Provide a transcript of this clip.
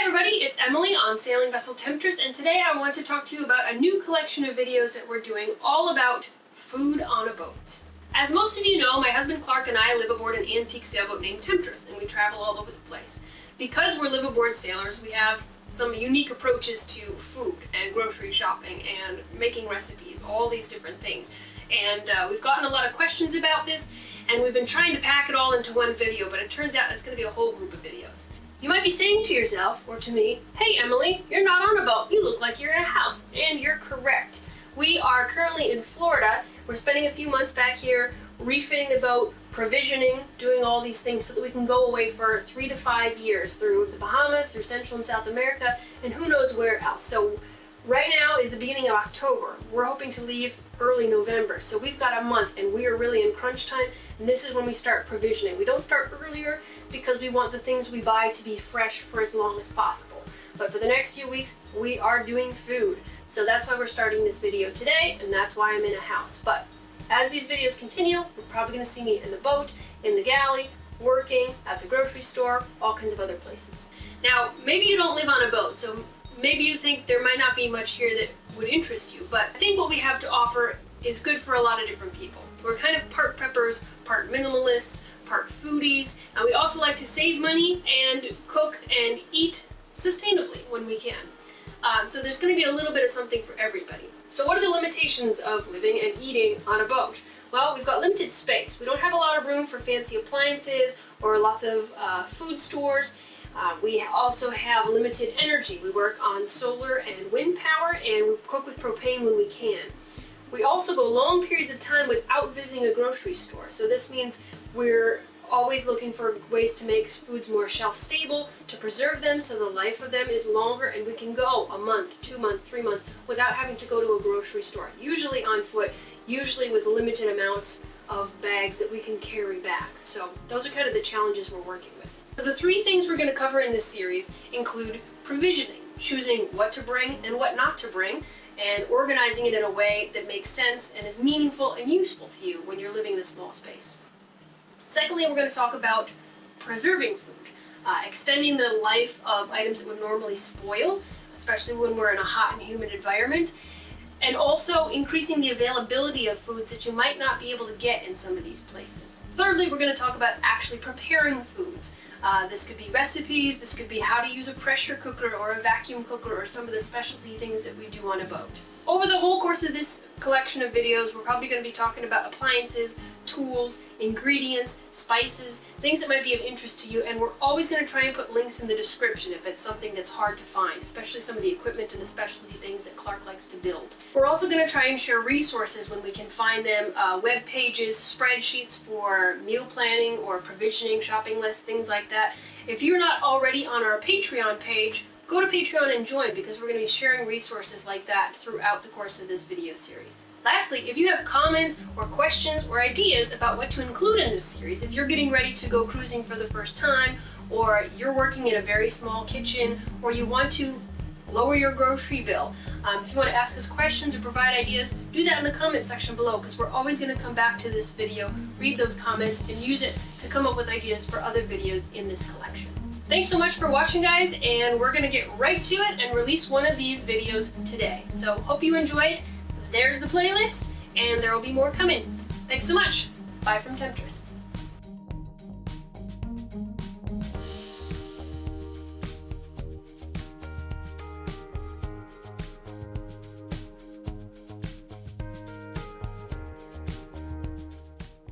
everybody, it's Emily on Sailing Vessel Temptress, and today I want to talk to you about a new collection of videos that we're doing all about food on a boat. As most of you know, my husband Clark and I live aboard an antique sailboat named Temptress, and we travel all over the place. Because we're live-aboard sailors, we have some unique approaches to food and grocery shopping and making recipes, all these different things. And we've gotten a lot of questions about this, and we've been trying to pack it all into one video, but it turns out it's going to be a whole group of videos. You might be saying to yourself, or to me, "Hey Emily, you're not on a boat, you look like you're in a house," and you're correct. We are currently in Florida. We're spending a few months back here refitting the boat, provisioning, doing all these things so that we can go away for 3 to 5 years through the Bahamas, through Central and South America, and who knows where else. So right now is the beginning of October. We're hoping to leave early November, so we've got a month and we are really in crunch time, and this is when we start provisioning. We don't start earlier because we want the things we buy to be fresh for as long as possible. But for the next few weeks, we are doing food. So that's why we're starting this video today, and that's why I'm in a house. But as these videos continue, you're probably going to see me in the boat, in the galley, working, at the grocery store, all kinds of other places. Now, maybe you don't live on a boat, so maybe you think there might not be much here that would interest you, but I think what we have to offer is good for a lot of different people. We're kind of part preppers, part minimalists, part foodies, and we also like to save money and cook and eat sustainably when we can. So there's going to be a little bit of something for everybody. So what are the limitations of living and eating on a boat? Well, we've got limited space. We don't have a lot of room for fancy appliances or lots of food stores. We also have limited energy. We work on solar and wind power, and we cook with propane when we can. We also go long periods of time without visiting a grocery store. So this means we're always looking for ways to make foods more shelf stable, to preserve them so the life of them is longer, and we can go a month, 2 months, 3 months without having to go to a grocery store, usually on foot, usually with limited amounts of bags that we can carry back. So those are kind of the challenges we're working with. So the 3 things we're going to cover in this series include provisioning, choosing what to bring and what not to bring, and organizing it in a way that makes sense and is meaningful and useful to you when you're living in a small space. Secondly, we're going to talk about preserving food, extending the life of items that would normally spoil, especially when we're in a hot and humid environment, and also increasing the availability of foods that you might not be able to get in some of these places. Thirdly, we're going to talk about actually preparing foods. This could be recipes, this could be how to use a pressure cooker or a vacuum cooker or some of the specialty things that we do on a boat. Over the whole course of this collection of videos, we're probably going to be talking about appliances, tools, ingredients, spices, things that might be of interest to you, and we're always going to try and put links in the description if it's something that's hard to find, especially some of the equipment and the specialty things that Clark likes to build. We're also going to try and share resources when we can find them, web pages, spreadsheets for meal planning or provisioning, shopping lists, things like that. If you're not already on our Patreon page, go to Patreon and join, because we're going to be sharing resources like that throughout the course of this video series. Lastly, if you have comments or questions or ideas about what to include in this series, if you're getting ready to go cruising for the first time, or you're working in a very small kitchen, or you want to lower your grocery bill, if you want to ask us questions or provide ideas, do that in the comment section below, because we're always going to come back to this video, read those comments, and use it to come up with ideas for other videos in this collection. Thanks so much for watching, guys, and we're going to get right to it and release one of these videos today. So hope you enjoyed. There's the playlist, and there will be more coming. Thanks so much. Bye from Temptress.